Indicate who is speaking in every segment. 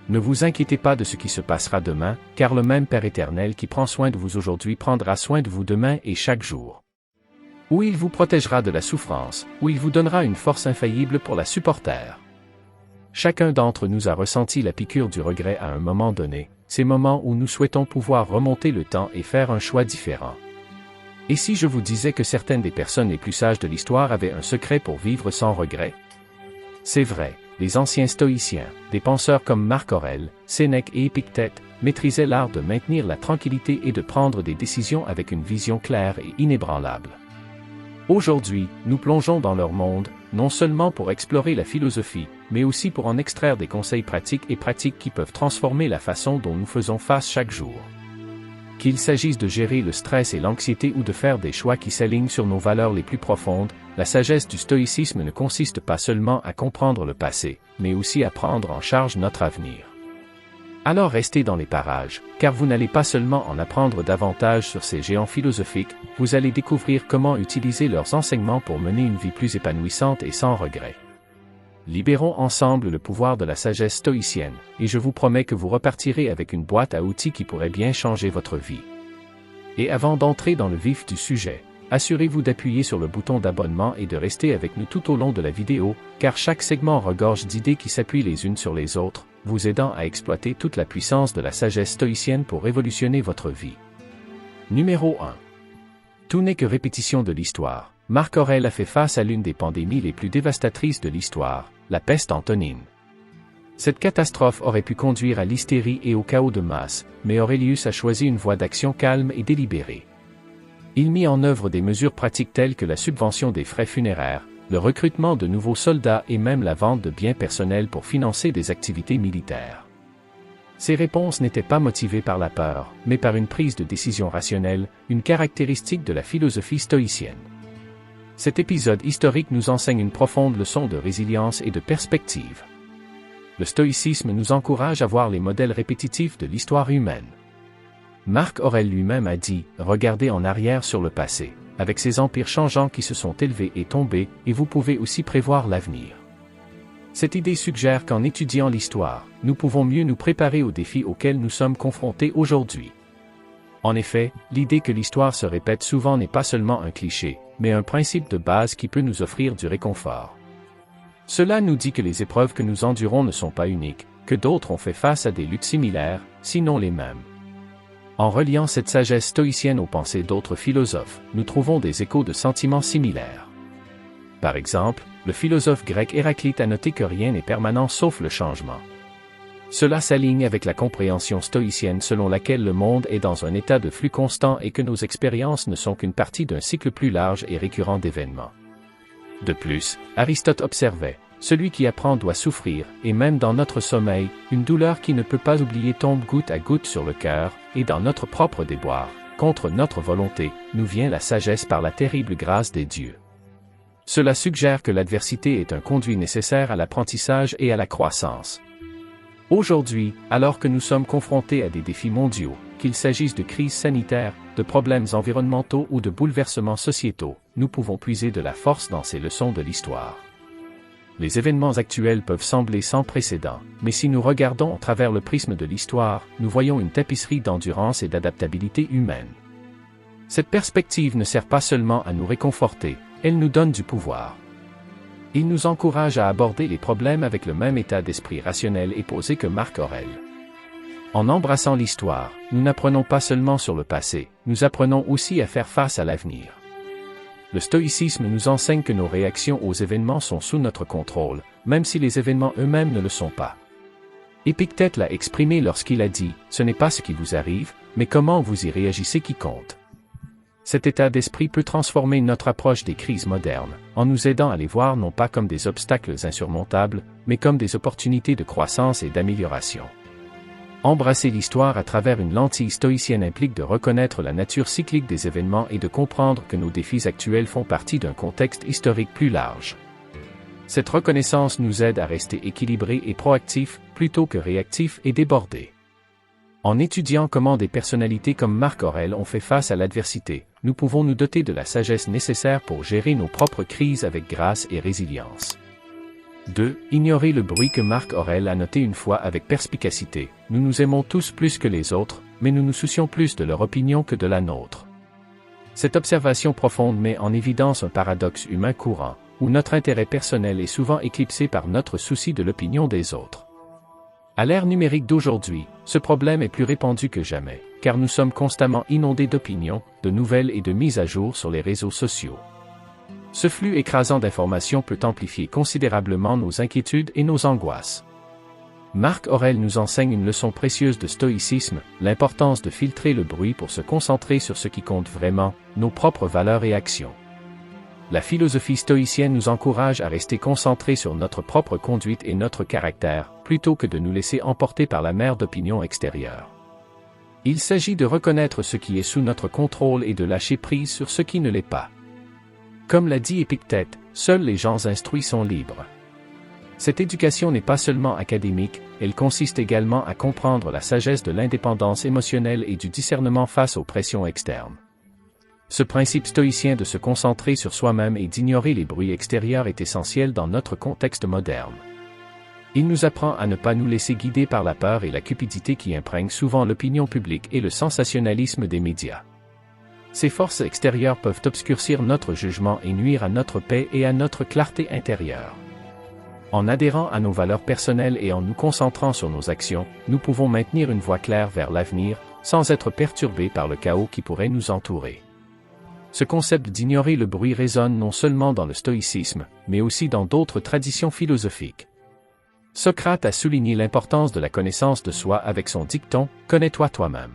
Speaker 1: Ne vous inquiétez pas de ce qui se passera demain, car le même Père éternel qui prend soin de vous aujourd'hui prendra soin de vous demain et chaque jour. Où il vous protégera de la souffrance, où il vous donnera une force infaillible pour la supporter. Chacun d'entre nous a ressenti la piqûre du regret à un moment donné, ces moments où nous souhaitons pouvoir remonter le temps et faire un choix différent. Et si je vous disais que certaines des personnes les plus sages de l'histoire avaient un secret pour vivre sans regret? C'est vrai, les anciens stoïciens, des penseurs comme Marc Aurèle, Sénèque et Épictète, maîtrisaient l'art de maintenir la tranquillité et de prendre des décisions avec une vision claire et inébranlable. Aujourd'hui, nous plongeons dans leur monde, non seulement pour explorer la philosophie, mais aussi pour en extraire des conseils pratiques qui peuvent transformer la façon dont nous faisons face chaque jour. Qu'il s'agisse de gérer le stress et l'anxiété ou de faire des choix qui s'alignent sur nos valeurs les plus profondes, la sagesse du stoïcisme ne consiste pas seulement à comprendre le passé, mais aussi à prendre en charge notre avenir. Alors restez dans les parages, car vous n'allez pas seulement en apprendre davantage sur ces géants philosophiques, vous allez découvrir comment utiliser leurs enseignements pour mener une vie plus épanouissante et sans regret. Libérons ensemble le pouvoir de la sagesse stoïcienne, et je vous promets que vous repartirez avec une boîte à outils qui pourrait bien changer votre vie. Et avant d'entrer dans le vif du sujet, assurez-vous d'appuyer sur le bouton d'abonnement et de rester avec nous tout au long de la vidéo, car chaque segment regorge d'idées qui s'appuient les unes sur les autres, vous aidant à exploiter toute la puissance de la sagesse stoïcienne pour révolutionner votre vie. Numéro 1. Tout n'est que répétition de l'histoire. Marc Aurèle a fait face à l'une des pandémies les plus dévastatrices de l'histoire, la peste antonine. Cette catastrophe aurait pu conduire à l'hystérie et au chaos de masse, mais Aurelius a choisi une voie d'action calme et délibérée. Il mit en œuvre des mesures pratiques telles que la subvention des frais funéraires, le recrutement de nouveaux soldats et même la vente de biens personnels pour financer des activités militaires. Ces réponses n'étaient pas motivées par la peur, mais par une prise de décision rationnelle, une caractéristique de la philosophie stoïcienne. Cet épisode historique nous enseigne une profonde leçon de résilience et de perspective. Le stoïcisme nous encourage à voir les modèles répétitifs de l'histoire humaine. Marc Aurèle lui-même a dit « Regardez en arrière sur le passé, avec ces empires changeants qui se sont élevés et tombés, et vous pouvez aussi prévoir l'avenir. » Cette idée suggère qu'en étudiant l'histoire, nous pouvons mieux nous préparer aux défis auxquels nous sommes confrontés aujourd'hui. En effet, l'idée que l'histoire se répète souvent n'est pas seulement un cliché, mais un principe de base qui peut nous offrir du réconfort. Cela nous dit que les épreuves que nous endurons ne sont pas uniques, que d'autres ont fait face à des luttes similaires, sinon les mêmes. En reliant cette sagesse stoïcienne aux pensées d'autres philosophes, nous trouvons des échos de sentiments similaires. Par exemple, le philosophe grec Héraclite a noté que rien n'est permanent sauf le changement. Cela s'aligne avec la compréhension stoïcienne selon laquelle le monde est dans un état de flux constant et que nos expériences ne sont qu'une partie d'un cycle plus large et récurrent d'événements. De plus, Aristote observait, « Celui qui apprend doit souffrir, et même dans notre sommeil, une douleur qui ne peut pas oublier tombe goutte à goutte sur le cœur, et dans notre propre déboire, contre notre volonté, nous vient la sagesse par la terrible grâce des dieux. » Cela suggère que l'adversité est un conduit nécessaire à l'apprentissage et à la croissance. Aujourd'hui, alors que nous sommes confrontés à des défis mondiaux, qu'il s'agisse de crises sanitaires, de problèmes environnementaux ou de bouleversements sociétaux, nous pouvons puiser de la force dans ces leçons de l'histoire. Les événements actuels peuvent sembler sans précédent, mais si nous regardons à travers le prisme de l'histoire, nous voyons une tapisserie d'endurance et d'adaptabilité humaine. Cette perspective ne sert pas seulement à nous réconforter, elle nous donne du pouvoir. Il nous encourage à aborder les problèmes avec le même état d'esprit rationnel et posé que Marc Aurèle. En embrassant l'histoire, nous n'apprenons pas seulement sur le passé, nous apprenons aussi à faire face à l'avenir. Le stoïcisme nous enseigne que nos réactions aux événements sont sous notre contrôle, même si les événements eux-mêmes ne le sont pas. Épictète l'a exprimé lorsqu'il a dit « Ce n'est pas ce qui vous arrive, mais comment vous y réagissez qui compte. » Cet état d'esprit peut transformer notre approche des crises modernes, en nous aidant à les voir non pas comme des obstacles insurmontables, mais comme des opportunités de croissance et d'amélioration. Embrasser l'histoire à travers une lentille stoïcienne implique de reconnaître la nature cyclique des événements et de comprendre que nos défis actuels font partie d'un contexte historique plus large. Cette reconnaissance nous aide à rester équilibrés et proactifs, plutôt que réactifs et débordés. En étudiant comment des personnalités comme Marc Aurèle ont fait face à l'adversité, nous pouvons nous doter de la sagesse nécessaire pour gérer nos propres crises avec grâce et résilience. 2. Ignorez le bruit que Marc Aurèle a noté une fois avec perspicacité. Nous nous aimons tous plus que les autres, mais nous nous soucions plus de leur opinion que de la nôtre. Cette observation profonde met en évidence un paradoxe humain courant, où notre intérêt personnel est souvent éclipsé par notre souci de l'opinion des autres. À l'ère numérique d'aujourd'hui, ce problème est plus répandu que jamais, car nous sommes constamment inondés d'opinions, de nouvelles et de mises à jour sur les réseaux sociaux. Ce flux écrasant d'informations peut amplifier considérablement nos inquiétudes et nos angoisses. Marc Aurèle nous enseigne une leçon précieuse de stoïcisme, l'importance de filtrer le bruit pour se concentrer sur ce qui compte vraiment, nos propres valeurs et actions. La philosophie stoïcienne nous encourage à rester concentrés sur notre propre conduite et notre caractère, plutôt que de nous laisser emporter par la mer d'opinions extérieures. Il s'agit de reconnaître ce qui est sous notre contrôle et de lâcher prise sur ce qui ne l'est pas. Comme l'a dit Épictète, seuls les gens instruits sont libres. Cette éducation n'est pas seulement académique, elle consiste également à comprendre la sagesse de l'indépendance émotionnelle et du discernement face aux pressions externes. Ce principe stoïcien de se concentrer sur soi-même et d'ignorer les bruits extérieurs est essentiel dans notre contexte moderne. Il nous apprend à ne pas nous laisser guider par la peur et la cupidité qui imprègnent souvent l'opinion publique et le sensationnalisme des médias. Ces forces extérieures peuvent obscurcir notre jugement et nuire à notre paix et à notre clarté intérieure. En adhérant à nos valeurs personnelles et en nous concentrant sur nos actions, nous pouvons maintenir une voie claire vers l'avenir, sans être perturbés par le chaos qui pourrait nous entourer. Ce concept d'ignorer le bruit résonne non seulement dans le stoïcisme, mais aussi dans d'autres traditions philosophiques. Socrate a souligné l'importance de la connaissance de soi avec son dicton « Connais-toi toi-même ».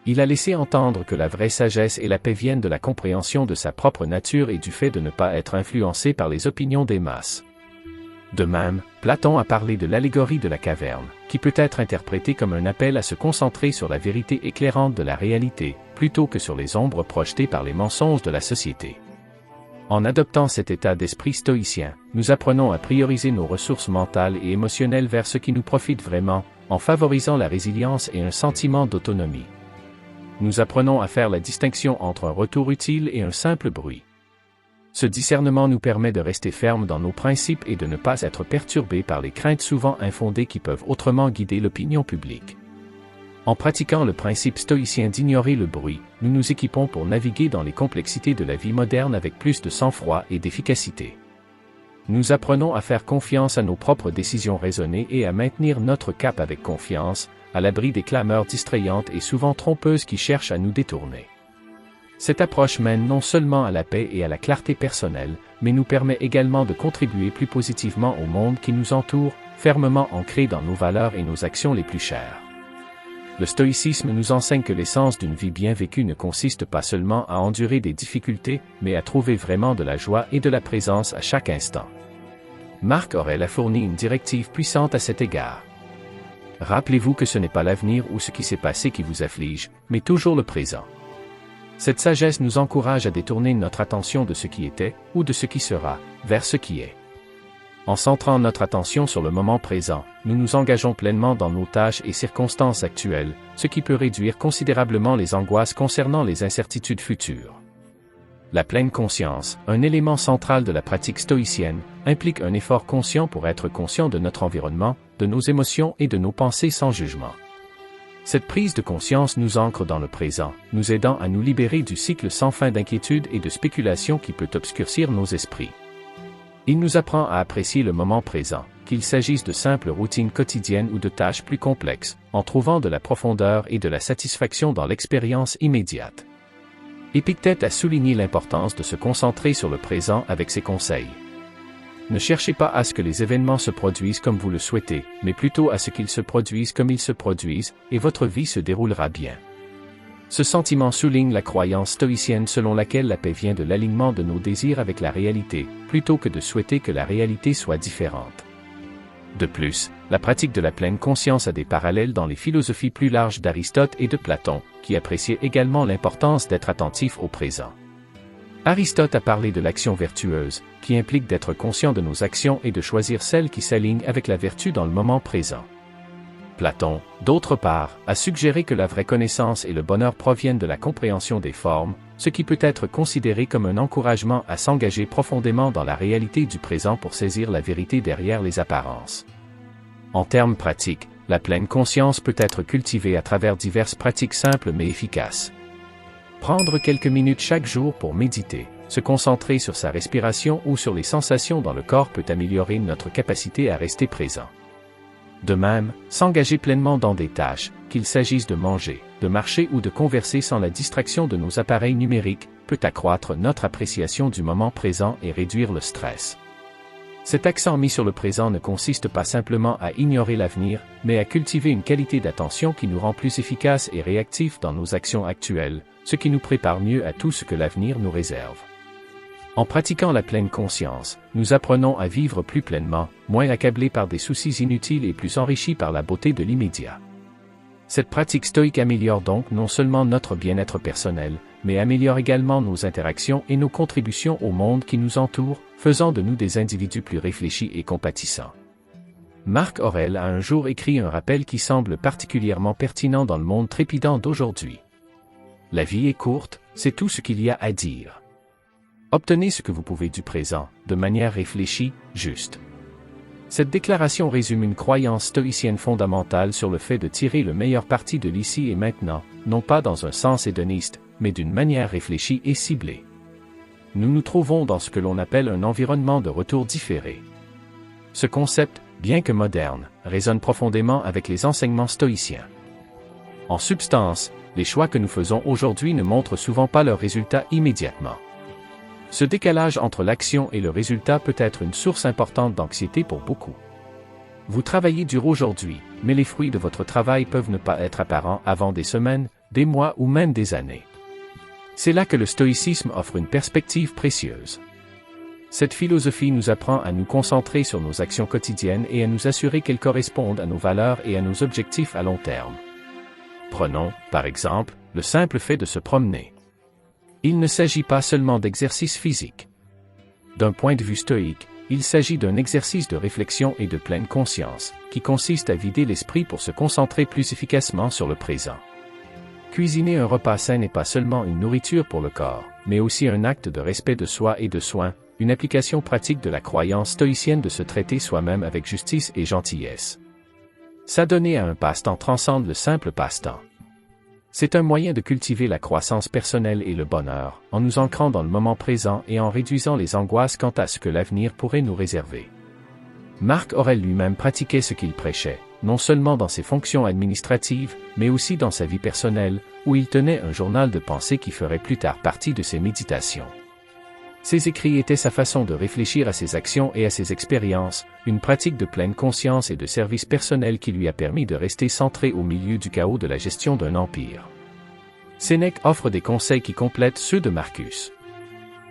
Speaker 1: Il a laissé entendre que la vraie sagesse et la paix viennent de la compréhension de sa propre nature et du fait de ne pas être influencé par les opinions des masses. De même, Platon a parlé de l'allégorie de la caverne, qui peut être interprétée comme un appel à se concentrer sur la vérité éclairante de la réalité, plutôt que sur les ombres projetées par les mensonges de la société. En adoptant cet état d'esprit stoïcien, nous apprenons à prioriser nos ressources mentales et émotionnelles vers ce qui nous profite vraiment, en favorisant la résilience et un sentiment d'autonomie. Nous apprenons à faire la distinction entre un retour utile et un simple bruit. Ce discernement nous permet de rester fermes dans nos principes et de ne pas être perturbés par les craintes souvent infondées qui peuvent autrement guider l'opinion publique. En pratiquant le principe stoïcien d'ignorer le bruit, nous nous équipons pour naviguer dans les complexités de la vie moderne avec plus de sang-froid et d'efficacité. Nous apprenons à faire confiance à nos propres décisions raisonnées et à maintenir notre cap avec confiance, à l'abri des clameurs distrayantes et souvent trompeuses qui cherchent à nous détourner. Cette approche mène non seulement à la paix et à la clarté personnelle, mais nous permet également de contribuer plus positivement au monde qui nous entoure, fermement ancré dans nos valeurs et nos actions les plus chères. Le stoïcisme nous enseigne que l'essence d'une vie bien vécue ne consiste pas seulement à endurer des difficultés, mais à trouver vraiment de la joie et de la présence à chaque instant. Marc Aurèle a fourni une directive puissante à cet égard. Rappelez-vous que ce n'est pas l'avenir ou ce qui s'est passé qui vous afflige, mais toujours le présent. Cette sagesse nous encourage à détourner notre attention de ce qui était, ou de ce qui sera, vers ce qui est. En centrant notre attention sur le moment présent, nous nous engageons pleinement dans nos tâches et circonstances actuelles, ce qui peut réduire considérablement les angoisses concernant les incertitudes futures. La pleine conscience, un élément central de la pratique stoïcienne, implique un effort conscient pour être conscient de notre environnement, de nos émotions et de nos pensées sans jugement. Cette prise de conscience nous ancre dans le présent, nous aidant à nous libérer du cycle sans fin d'inquiétude et de spéculation qui peut obscurcir nos esprits. Il nous apprend à apprécier le moment présent, qu'il s'agisse de simples routines quotidiennes ou de tâches plus complexes, en trouvant de la profondeur et de la satisfaction dans l'expérience immédiate. Épictète a souligné l'importance de se concentrer sur le présent avec ses conseils. Ne cherchez pas à ce que les événements se produisent comme vous le souhaitez, mais plutôt à ce qu'ils se produisent comme ils se produisent, et votre vie se déroulera bien. Ce sentiment souligne la croyance stoïcienne selon laquelle la paix vient de l'alignement de nos désirs avec la réalité, plutôt que de souhaiter que la réalité soit différente. De plus, la pratique de la pleine conscience a des parallèles dans les philosophies plus larges d'Aristote et de Platon, qui appréciaient également l'importance d'être attentif au présent. Aristote a parlé de l'action vertueuse, qui implique d'être conscient de nos actions et de choisir celles qui s'alignent avec la vertu dans le moment présent. Platon, d'autre part, a suggéré que la vraie connaissance et le bonheur proviennent de la compréhension des formes, ce qui peut être considéré comme un encouragement à s'engager profondément dans la réalité du présent pour saisir la vérité derrière les apparences. En termes pratiques, la pleine conscience peut être cultivée à travers diverses pratiques simples mais efficaces. Prendre quelques minutes chaque jour pour méditer, se concentrer sur sa respiration ou sur les sensations dans le corps peut améliorer notre capacité à rester présent. De même, s'engager pleinement dans des tâches, qu'il s'agisse de manger, de marcher ou de converser sans la distraction de nos appareils numériques, peut accroître notre appréciation du moment présent et réduire le stress. Cet accent mis sur le présent ne consiste pas simplement à ignorer l'avenir, mais à cultiver une qualité d'attention qui nous rend plus efficaces et réactifs dans nos actions actuelles, ce qui nous prépare mieux à tout ce que l'avenir nous réserve. En pratiquant la pleine conscience, nous apprenons à vivre plus pleinement, moins accablés par des soucis inutiles et plus enrichis par la beauté de l'immédiat. Cette pratique stoïque améliore donc non seulement notre bien-être personnel, mais améliore également nos interactions et nos contributions au monde qui nous entoure, faisant de nous des individus plus réfléchis et compatissants. Marc Aurèle a un jour écrit un rappel qui semble particulièrement pertinent dans le monde trépidant d'aujourd'hui. La vie est courte, c'est tout ce qu'il y a à dire. Obtenez ce que vous pouvez du présent, de manière réfléchie, juste. Cette déclaration résume une croyance stoïcienne fondamentale sur le fait de tirer le meilleur parti de l'ici et maintenant, non pas dans un sens hédoniste, mais d'une manière réfléchie et ciblée. Nous nous trouvons dans ce que l'on appelle un environnement de retour différé. Ce concept, bien que moderne, résonne profondément avec les enseignements stoïciens. En substance, les choix que nous faisons aujourd'hui ne montrent souvent pas leurs résultats immédiatement. Ce décalage entre l'action et le résultat peut être une source importante d'anxiété pour beaucoup. Vous travaillez dur aujourd'hui, mais les fruits de votre travail peuvent ne pas être apparents avant des semaines, des mois ou même des années. C'est là que le stoïcisme offre une perspective précieuse. Cette philosophie nous apprend à nous concentrer sur nos actions quotidiennes et à nous assurer qu'elles correspondent à nos valeurs et à nos objectifs à long terme. Prenons, par exemple, le simple fait de se promener. Il ne s'agit pas seulement d'exercice physique. D'un point de vue stoïque, il s'agit d'un exercice de réflexion et de pleine conscience, qui consiste à vider l'esprit pour se concentrer plus efficacement sur le présent. Cuisiner un repas sain n'est pas seulement une nourriture pour le corps, mais aussi un acte de respect de soi et de soin, une application pratique de la croyance stoïcienne de se traiter soi-même avec justice et gentillesse. S'adonner à un passe-temps transcende le simple passe-temps. C'est un moyen de cultiver la croissance personnelle et le bonheur, en nous ancrant dans le moment présent et en réduisant les angoisses quant à ce que l'avenir pourrait nous réserver. Marc Aurèle lui-même pratiquait ce qu'il prêchait, non seulement dans ses fonctions administratives, mais aussi dans sa vie personnelle, où il tenait un journal de pensée qui ferait plus tard partie de ses méditations. Ses écrits étaient sa façon de réfléchir à ses actions et à ses expériences, une pratique de pleine conscience et de service personnel qui lui a permis de rester centré au milieu du chaos de la gestion d'un empire. Sénèque offre des conseils qui complètent ceux de Marcus.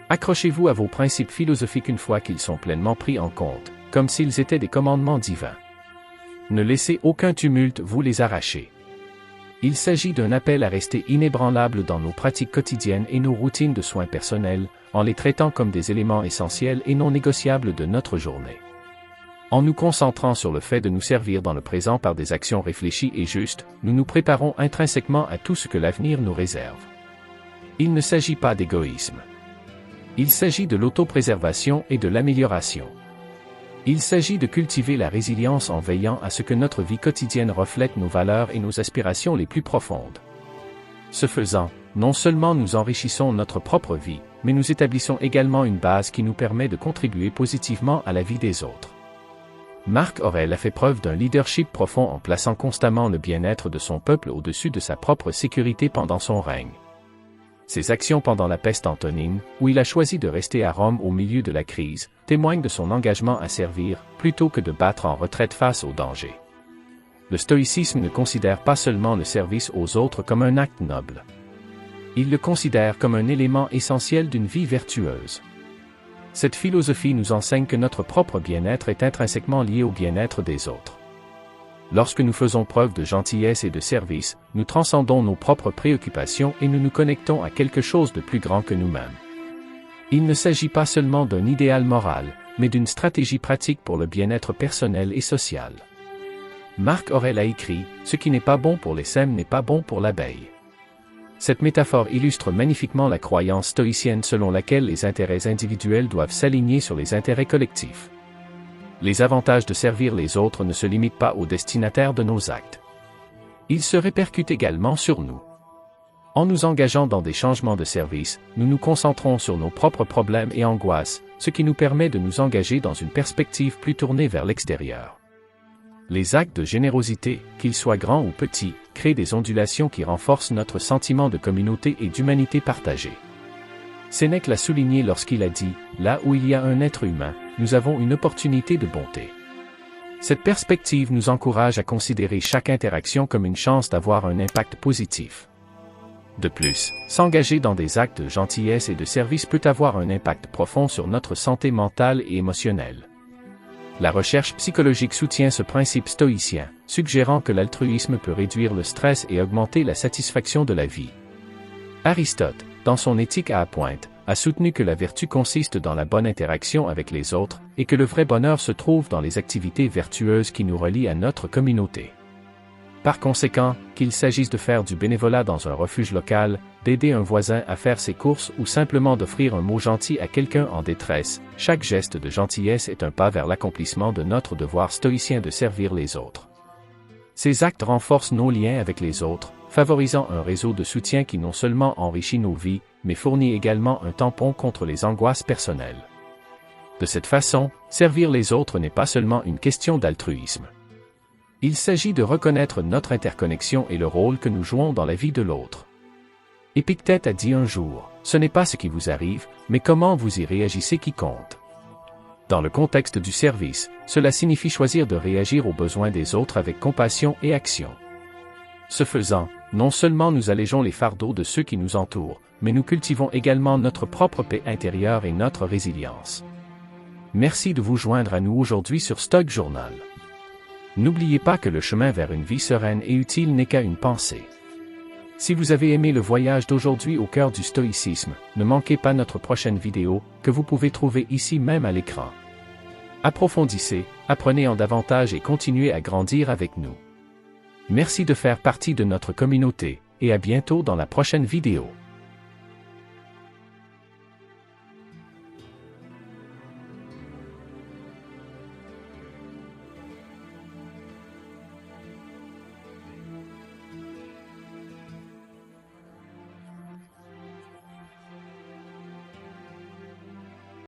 Speaker 1: Accrochez-vous à vos principes philosophiques une fois qu'ils sont pleinement pris en compte, comme s'ils étaient des commandements divins. Ne laissez aucun tumulte vous les arracher. Il s'agit d'un appel à rester inébranlable dans nos pratiques quotidiennes et nos routines de soins personnels, en les traitant comme des éléments essentiels et non négociables de notre journée. En nous concentrant sur le fait de nous servir dans le présent par des actions réfléchies et justes, nous nous préparons intrinsèquement à tout ce que l'avenir nous réserve. Il ne s'agit pas d'égoïsme. Il s'agit de l'autopréservation et de l'amélioration. Il s'agit de cultiver la résilience en veillant à ce que notre vie quotidienne reflète nos valeurs et nos aspirations les plus profondes. Ce faisant, non seulement nous enrichissons notre propre vie, mais nous établissons également une base qui nous permet de contribuer positivement à la vie des autres. Marc Aurèle a fait preuve d'un leadership profond en plaçant constamment le bien-être de son peuple au-dessus de sa propre sécurité pendant son règne. Ses actions pendant la peste antonine, où il a choisi de rester à Rome au milieu de la crise, témoignent de son engagement à servir, plutôt que de battre en retraite face au danger. Le stoïcisme ne considère pas seulement le service aux autres comme un acte noble. Il le considère comme un élément essentiel d'une vie vertueuse. Cette philosophie nous enseigne que notre propre bien-être est intrinsèquement lié au bien-être des autres. Lorsque nous faisons preuve de gentillesse et de service, nous transcendons nos propres préoccupations et nous nous connectons à quelque chose de plus grand que nous-mêmes. Il ne s'agit pas seulement d'un idéal moral, mais d'une stratégie pratique pour le bien-être personnel et social. Marc Aurèle a écrit « Ce qui n'est pas bon pour les sèmes n'est pas bon pour l'abeille ». Cette métaphore illustre magnifiquement la croyance stoïcienne selon laquelle les intérêts individuels doivent s'aligner sur les intérêts collectifs. Les avantages de servir les autres ne se limitent pas aux destinataires de nos actes. Ils se répercutent également sur nous. En nous engageant dans des changements de service, nous nous concentrons sur nos propres problèmes et angoisses, ce qui nous permet de nous engager dans une perspective plus tournée vers l'extérieur. Les actes de générosité, qu'ils soient grands ou petits, créent des ondulations qui renforcent notre sentiment de communauté et d'humanité partagée. Sénèque l'a souligné lorsqu'il a dit « Là où il y a un être humain, nous avons une opportunité de bonté ». Cette perspective nous encourage à considérer chaque interaction comme une chance d'avoir un impact positif. De plus, s'engager dans des actes de gentillesse et de service peut avoir un impact profond sur notre santé mentale et émotionnelle. La recherche psychologique soutient ce principe stoïcien, suggérant que l'altruisme peut réduire le stress et augmenter la satisfaction de la vie. Aristote, dans son Éthique à Pointe, a soutenu que la vertu consiste dans la bonne interaction avec les autres, et que le vrai bonheur se trouve dans les activités vertueuses qui nous relient à notre communauté. Par conséquent, qu'il s'agisse de faire du bénévolat dans un refuge local, d'aider un voisin à faire ses courses ou simplement d'offrir un mot gentil à quelqu'un en détresse, chaque geste de gentillesse est un pas vers l'accomplissement de notre devoir stoïcien de servir les autres. Ces actes renforcent nos liens avec les autres, favorisant un réseau de soutien qui non seulement enrichit nos vies, mais fournit également un tampon contre les angoisses personnelles. De cette façon, servir les autres n'est pas seulement une question d'altruisme. Il s'agit de reconnaître notre interconnexion et le rôle que nous jouons dans la vie de l'autre. Épictète a dit un jour, « Ce n'est pas ce qui vous arrive, mais comment vous y réagissez qui compte. » Dans le contexte du service, cela signifie choisir de réagir aux besoins des autres avec compassion et action. Ce faisant, non seulement nous allégeons les fardeaux de ceux qui nous entourent, mais nous cultivons également notre propre paix intérieure et notre résilience. Merci de vous joindre à nous aujourd'hui sur Stoic Journal. N'oubliez pas que le chemin vers une vie sereine et utile n'est qu'à une pensée. Si vous avez aimé le voyage d'aujourd'hui au cœur du stoïcisme, ne manquez pas notre prochaine vidéo, que vous pouvez trouver ici même à l'écran. Approfondissez, apprenez en davantage et continuez à grandir avec nous. Merci de faire partie de notre communauté, et à bientôt dans la prochaine vidéo.